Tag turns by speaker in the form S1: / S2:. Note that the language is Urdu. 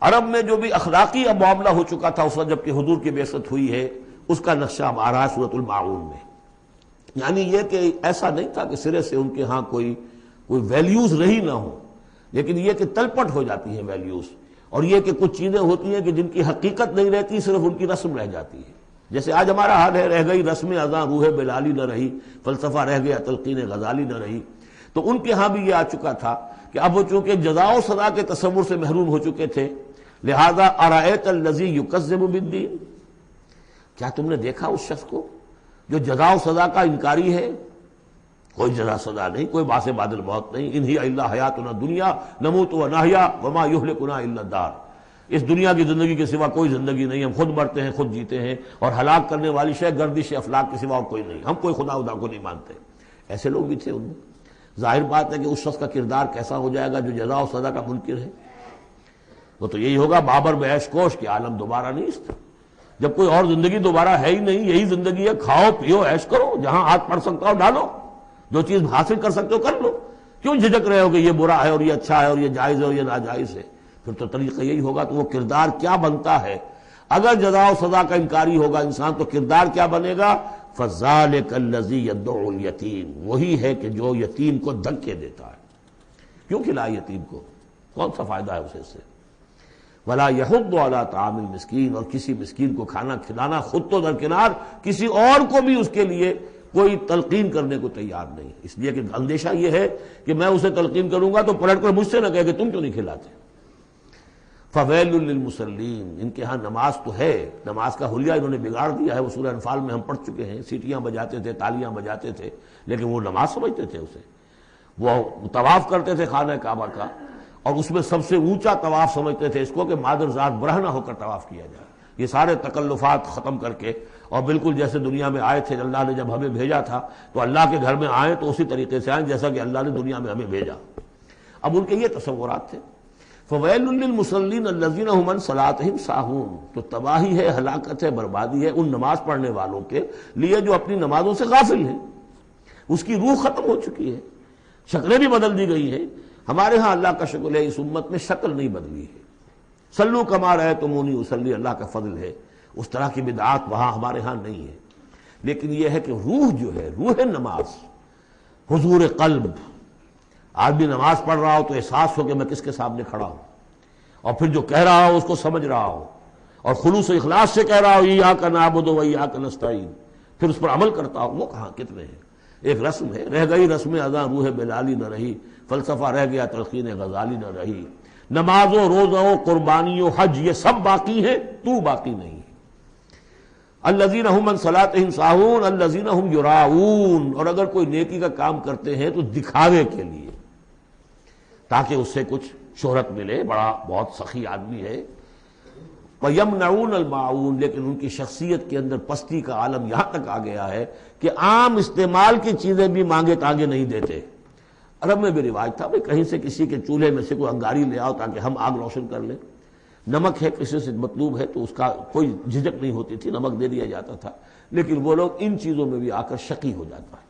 S1: عرب میں جو بھی اخلاقی اب معاملہ ہو چکا تھا اس وقت جب کہ حضور کی بعثت ہوئی ہے، اس کا نقشہ اب آ رہا ہے سورۃ الماعون میں. یعنی یہ کہ ایسا نہیں تھا کہ سرے سے ان کے ہاں کوئی ویلیوز رہی نہ ہو، لیکن یہ کہ تلپٹ ہو جاتی ہیں ویلیوز، اور یہ کہ کچھ چیزیں ہوتی ہیں کہ جن کی حقیقت نہیں رہتی، صرف ان کی رسم رہ جاتی ہے. جیسے آج ہمارا حال ہے، رہ گئی رسم اذاں روح بلالی نہ رہی، فلسفہ رہ گیا تلقین غزالی نہ رہی. تو ان کے ہاں بھی یہ آ چکا تھا کہ اب وہ چونکہ جزا و سزا کے تصور سے محروم ہو چکے تھے، لہذا ارأیت الذی یکذب بالدین، کیا تم نے دیکھا اس شخص کو جو جزا و سزا کا انکاری ہے؟ کوئی جزا سزا نہیں، کوئی باعث بعد الموت نہیں. ان ہی الا حیاتنا دنیا نموت و نحیا وما یہلکنا الا الدار. اس دنیا کی زندگی کے سوا کوئی زندگی نہیں، ہم خود مرتے ہیں خود جیتے ہیں، اور ہلاک کرنے والی شے گردش افلاک کے سوا اور کوئی نہیں، ہم کوئی خدا کو نہیں مانتے. ایسے لوگ بھی تھے ان میں. ظاہر بات ہے کہ اس شخص کا کردار کیسا ہو جائے گا جو جزا و سزا کا منکر ہے. وہ تو یہی ہوگا بابر بیش کوش کہ عالم دوبارہ نہیں اس طرح. جب کوئی اور زندگی دوبارہ ہے ہی نہیں، یہی زندگی ہے، کھاؤ پیو عیش کرو، جہاں ہاتھ پڑ سکتا ہو ڈالو، جو چیز حاصل کر سکتے ہو کر لو. کیوں جھجک رہے ہو کہ یہ برا ہے اور یہ اچھا ہے اور یہ جائز ہے اور یہ ناجائز ہے؟ پھر تو طریقہ یہی ہوگا. تو وہ کردار کیا بنتا ہے اگر جزا و سزا کا انکاری ہوگا انسان، تو کردار کیا بنے گا؟ فَذَلِكَ الَّذِي يَدُعُّ الْيَتِيمَ، وہی ہے کہ جو یتیم کو دھکے دیتا ہے. کیوں کھلائے یتیم کو؟ کون سا فائدہ ہے اسے سے؟ وَلَا يَحُضُّ عَلَىٰ طَعَامِ الْمِسْكِينِ، اور کسی مسکین کو کھانا کھلانا خود تو درکنار، کسی اور کو بھی اس کے لیے کوئی تلقین کرنے کو تیار نہیں. اس لیے کہ اندیشہ یہ ہے کہ میں اسے تلقین کروں گا تو پلٹ کر مجھ سے نہ کہے کہ تم کیوں نہیں کھلاتے. فَوَيْلٌ لِّلْمُصَلِّينَ، ان کے ہاں نماز تو ہے، نماز کا حلیہ انہوں نے بگاڑ دیا ہے. وہ سورہ انفال میں ہم پڑھ چکے ہیں، سیٹیاں بجاتے تھے، تالیاں بجاتے تھے، لیکن وہ نماز سمجھتے تھے اسے. وہ طواف کرتے تھے خانہ کعبہ کا، اور اس میں سب سے اونچا طواف سمجھتے تھے اس کو کہ مادر ذات برہنہ ہو کر طواف کیا جائے. یہ سارے تکلفات ختم کر کے، اور بالکل جیسے دنیا میں آئے تھے، اللہ نے جب ہمیں بھیجا تھا تو اللہ کے گھر میں آئیں تو اسی طریقے سے آئیں جیسا کہ اللہ نے دنیا میں ہمیں بھیجا. اب ان کے یہ تصورات تھے. فَوَيْلٌ لِّلْمُصَلِّينَ الَّذِينَ هُمْ عَنْ صَلَاتِهِمْ سَاهُونَ، تو تباہی ہے، ہلاکت ہے، بربادی ہے ان نماز پڑھنے والوں کے لیے جو اپنی نمازوں سے غافل ہیں. اس کی روح ختم ہو چکی ہے، شکلیں بھی بدل دی گئی ہیں. ہمارے ہاں اللہ کا شکر ہے اس امت میں شکل نہیں بدلی ہے. صلو کما رأیتمونی اصلی، اللہ کا فضل ہے. اس طرح کی بدعات وہاں ہمارے ہاں نہیں ہے. لیکن یہ ہے کہ روح جو ہے، روح نماز، حضور قلب. آدمی نماز پڑھ رہا ہو تو احساس ہو کہ میں کس کے سامنے کھڑا ہوں، اور پھر جو کہہ رہا ہو اس کو سمجھ رہا ہو، اور خلوص و اخلاص سے کہہ رہا ہو ایاک نعبد و ایاک نستعین، پھر اس پر عمل کرتا ہو. وہ کہاں کتنے ہیں؟ ایک رسم ہے، رہ گئی رسم اذاں روح بلالی نہ رہی، فلسفہ رہ گیا تلقین غزالی نہ رہی. نماز و روزہ و قربانی و حج یہ سب باقی ہیں، تو باقی نہیں. الذین هم عن صلاتهم ساہون الذین هم یراؤون، اور اگر کوئی نیکی کا کام کرتے ہیں تو دکھاوے کے لیے، تاکہ اس سے کچھ شہرت ملے، بڑا بہت سخی آدمی ہے. وَيَمْنَعُونَ الْمَاعُونَ، لیکن ان کی شخصیت کے اندر پستی کا عالم یہاں تک آ گیا ہے کہ عام استعمال کی چیزیں بھی مانگے تانگے نہیں دیتے. عرب میں بھی رواج تھا بھئی کہیں سے کسی کے چولہے میں سے کوئی انگاری لے آؤ تاکہ ہم آگ روشن کر لیں. نمک ہے کسی سے مطلوب ہے تو اس کا کوئی جھجک نہیں ہوتی تھی، نمک دے دیا جاتا تھا. لیکن وہ لوگ ان چیزوں میں بھی آ کر شقی ہو جاتا ہے.